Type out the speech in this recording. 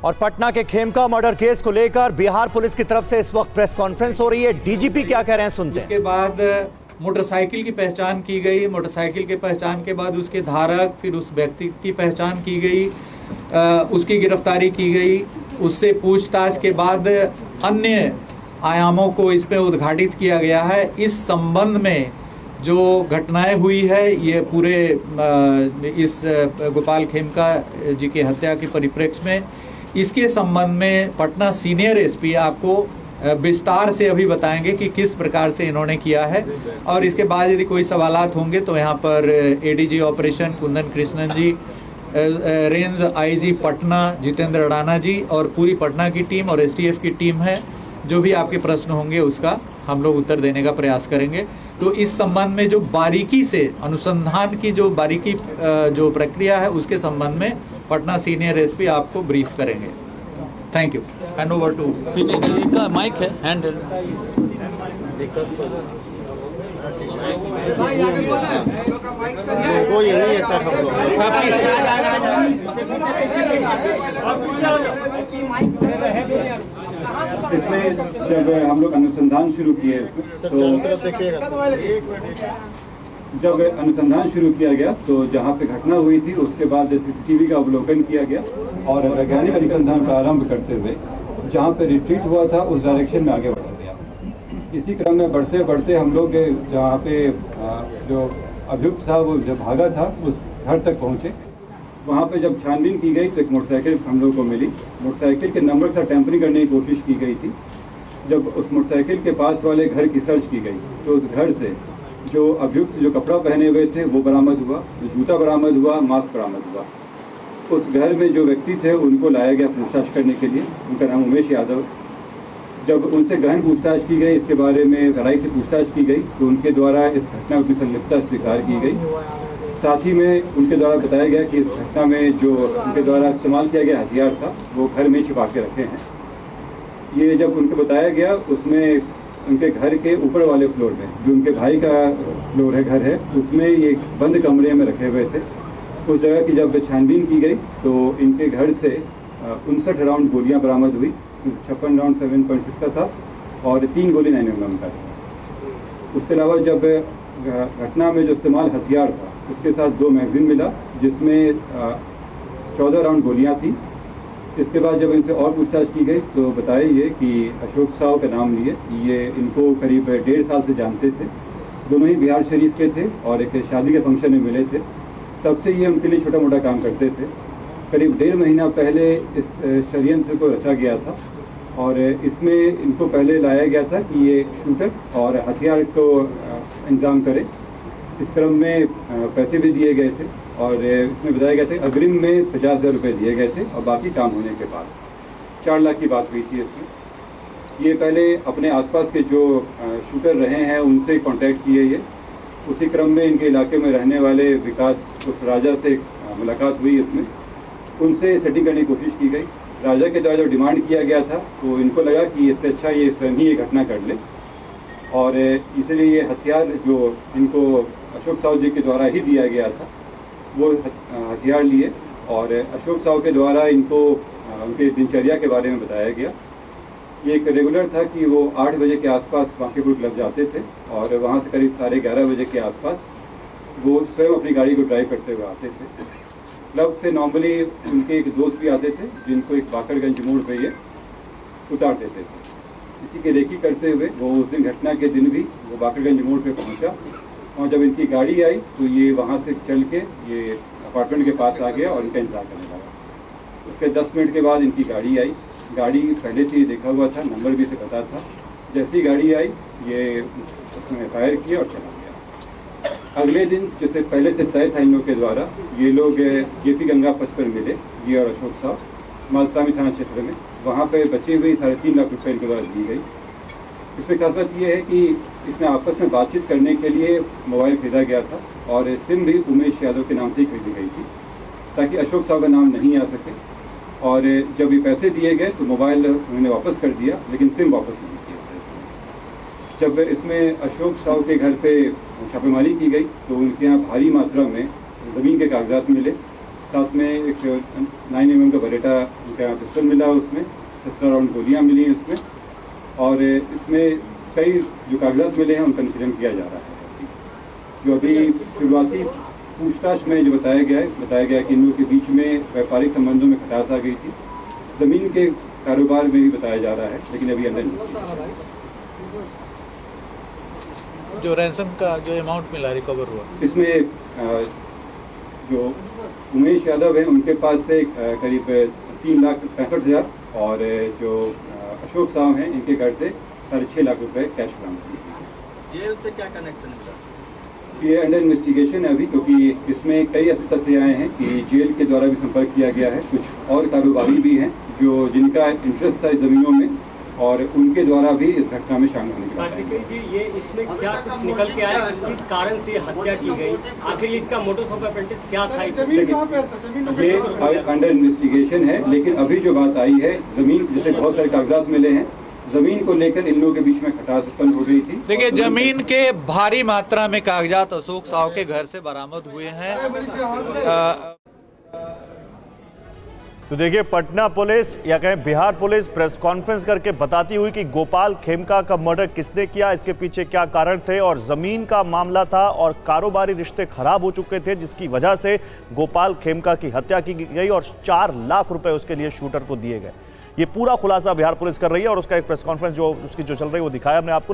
और पटना के Khemka murder case को लेकर बिहार पुलिस की तरफ से इस वक्त प्रेस कॉन्फ्रेंस हो रही है। डीजीपी क्या कह रहे हैं सुनते हैं। उसके बाद मोटरसाइकिल की पहचान की गई। मोटरसाइकिल के पहचान के बाद उसके धारक, फिर उस व्यक्ति की पहचान की गई, उसकी गिरफ्तारी की गई। उससे पूछताछ के बाद अन्य आयामों को इस पे उद्घाटित किया गया है। इस संबंध में जो घटनाएं हुई है, ये पूरे इस गोपाल खेमका जी की हत्या के परिप्रेक्ष्य में, इसके संबंध में पटना सीनियर एसपी आपको विस्तार से अभी बताएंगे कि किस प्रकार से इन्होंने किया है। और इसके बाद यदि कोई सवालात होंगे तो यहाँ पर एडीजी ऑपरेशन कुंदन कृष्णन जी, range IG Patna Jitendra Adana जी और पूरी पटना की टीम और एसटीएफ की टीम है। जो भी आपके प्रश्न होंगे उसका हम लोग उत्तर देने का प्रयास करेंगे। तो इस संबंध में जो बारीकी से अनुसंधान की जो बारीकी जो प्रक्रिया है, उसके संबंध में पटना सीनियर एसपी आपको ब्रीफ करेंगे। Thank you. Hand over to का माइक है हैंडल। वो यही है सर। इसमें जब हम लोग अनुसंधान शुरू किए इसमें जब अनुसंधान शुरू किया गया तो जहाँ पे घटना हुई थी उसके बाद सीसीटीवी का अवलोकन किया गया और वैज्ञानिक अनुसंधान प्रारंभ करते हुए जहाँ पे रिट्रीट हुआ था उस डायरेक्शन में आगे बढ़ गया। इसी क्रम में बढ़ते बढ़ते हम लोग जहाँ पे जो अभियुक्त था वो जब भागा था उस घर तक पहुँचे। वहाँ पे जब छानबीन की गई तो एक मोटरसाइकिल हम लोग को मिली। मोटरसाइकिल के नंबर से टैंपरिंग करने की कोशिश की गई थी। जब उस मोटरसाइकिल के पास वाले घर की सर्च की गई तो उस घर से जो अभियुक्त जो कपड़ा पहने हुए थे वो बरामद हुआ, जो जूता बरामद हुआ, मास्क बरामद हुआ। उस घर में जो व्यक्ति थे उनको लाया गया पूछताछ करने के लिए। उनका नाम उमेश यादव। जब उनसे गहन पूछताछ की गई, इसके बारे में गहराई से पूछताछ की गई तो उनके द्वारा इस घटना की संलिप्तता स्वीकार की गई। साथ ही में उनके द्वारा बताया गया कि इस घटना में जो उनके द्वारा इस्तेमाल किया गया हथियार था वो घर में छिपा के रखे हैं। ये जब उनको बताया गया उसमें उनके घर के ऊपर वाले फ्लोर में, जो उनके भाई का फ्लोर है, घर है, उसमें ये बंद कमरे में रखे हुए थे। उस जगह की जब छानबीन की गई तो इनके घर से 59 राउंड गोलियां बरामद हुई। 56 राउंड 7.6 का था और 3 गोली 9mm का था। उसके अलावा जब घटना में जो इस्तेमाल हथियार था उसके साथ 2 मैगजीन मिला जिसमें 14 राउंड गोलियां थी। इसके बाद जब इनसे और पूछताछ की गई तो बताया ये कि अशोक साव का नाम लिए, ये इनको करीब 1.5 साल से जानते थे। दोनों ही बिहार शरीफ के थे और एक शादी के फंक्शन में मिले थे। तब से ये उनके लिए छोटा मोटा काम करते थे। करीब 1.5 महीना पहले इस षड्यंत्र को रचा गया था और इसमें इनको पहले लाया गया था कि ये शूटर और हथियार को इंतजाम करे। इस क्रम में पैसे भी दिए गए थे और इसमें बताया गया था अग्रिम में 50,000 रुपये दिए गए थे और बाकी काम होने के बाद 4 लाख की बात हुई थी इसमें। ये पहले अपने आसपास के जो शूटर रहे हैं उनसे कांटेक्ट किए ये। उसी क्रम में इनके इलाके में रहने वाले विकास उस राजा से मुलाकात हुई। इसमें उनसे सेटिंग करने की कोशिश की गई। राजा के द्वारा जो डिमांड किया गया था तो इनको लगा कि इससे अच्छा ये स्वयं ही ये घटना कर ले और इसलिए ये हथियार जो इनको अशोक साव जी के द्वारा ही दिया गया था वो हथियार लिए और अशोक साव के द्वारा इनको उनके दिनचर्या के बारे में बताया गया। ये एक रेगुलर था कि वो 8 बजे के आसपास बांकीपुर क्लब जाते थे और वहाँ से करीब 11:30 बजे के आसपास वो स्वयं अपनी गाड़ी को ड्राइव करते हुए आते थे। क्लब से नॉर्मली उनके एक दोस्त भी आते थे जिनको एक बाकरगंज मोड़ पे ये उतार देते थे। इसी की रेकी करते हुए वो उस दिन घटना के दिन भी वो बाकरगंज मोड़ पे पहुंचा और जब इनकी गाड़ी आई तो ये वहाँ से चल के ये अपार्टमेंट के पास आ गया और इनका इंतजार करने लगा। उसके 10 मिनट के बाद इनकी गाड़ी आई। गाड़ी पहले से ही देखा हुआ था, नंबर भी से पता था। जैसी गाड़ी आई ये उसने फायर किया और चला गया। अगले दिन जैसे पहले से तय था इन लोग के द्वारा, ये लोग जेपी गंगा पथ पर मिले, ये और अशोक साव मालसामी थाना क्षेत्र में। वहाँ पे बची हुई 3.5 लाख रुपये इनके द्वारा दी गई। इसमें खास बात यह है कि इसमें आपस में बातचीत करने के लिए मोबाइल खरीदा गया था और सिम भी उमेश यादव के नाम से ही खरीदी गई थी ताकि अशोक साव का नाम नहीं आ सके। और जब ये पैसे दिए गए तो मोबाइल उन्होंने वापस कर दिया लेकिन सिम वापस नहीं किया था इसमें। जब इसमें अशोक साव के घर पे छापेमारी की गई तो उनके यहाँ भारी मात्रा में ज़मीन के कागजात मिले। साथ में एक 9mm का बरेटा उनका पिस्टल मिला, उसमें 17 राउंड गोलियां मिली इसमें, और इसमें कई जो कागजात मिले हैं उनका इंसिडेंट किया जा रहा है। जो अभी शुरुआती पूछताछ में जो बताया गया है कि इन लोगों के बीच में व्यापारिक संबंधों में खटास आ गई थी, ज़मीन के कारोबार में भी बताया जा रहा है, लेकिन अभी अंडर इन्वेस्टिगेशन। जो रैंसम का जो अमाउंट मिला रिकवर हुआ, इसमें जो उमेश यादव है उनके पास से करीब 3,65,000 और जो अशोक साव हैं इनके घर से 6.5 लाख रुपए कैश बरामद किए। जेल से क्या कनेक्शन मिला? ये अंडर इन्वेस्टिगेशन है अभी, क्योंकि इसमें कई ऐसे तथ्य आए हैं कि जेल के द्वारा भी संपर्क किया गया है, कुछ और कारोबारी भी हैं जो जिनका इंटरेस्ट था ज़मीनों में, और उनके द्वारा भी इस घटना में शामिल होने की बात कार्तिकेय जी, ये इसमें क्या कुछ निकल के आया, किस कारण से हत्या की गई, आखिर इसका मोटोस ऑपरेंडिस क्या था? ये अंडर इन्वेस्टिगेशन है, लेकिन अभी जो बात आई है ज़मीन, जैसे बहुत सारे कागजात मिले हैं, ज़मीन को लेकर इन लोगों के बीच में खटास उत्पन्न हो गई थी। देखिए, जमीन के भारी मात्रा में कागजात अशोक साव के घर से बरामद हुए हैं। तो देखिए, पटना पुलिस या कहें बिहार पुलिस प्रेस कॉन्फ्रेंस करके बताती हुई कि गोपाल खेमका का मर्डर किसने किया, इसके पीछे क्या कारण थे, और जमीन का मामला था और कारोबारी रिश्ते खराब हो चुके थे जिसकी वजह से गोपाल खेमका की हत्या की गई और 4 लाख रुपए उसके लिए शूटर को दिए गए। ये पूरा खुलासा बिहार पुलिस कर रही है और उसका एक प्रेस कॉन्फ्रेंस जो उसकी जो चल रही है वो दिखाया हमने आपको।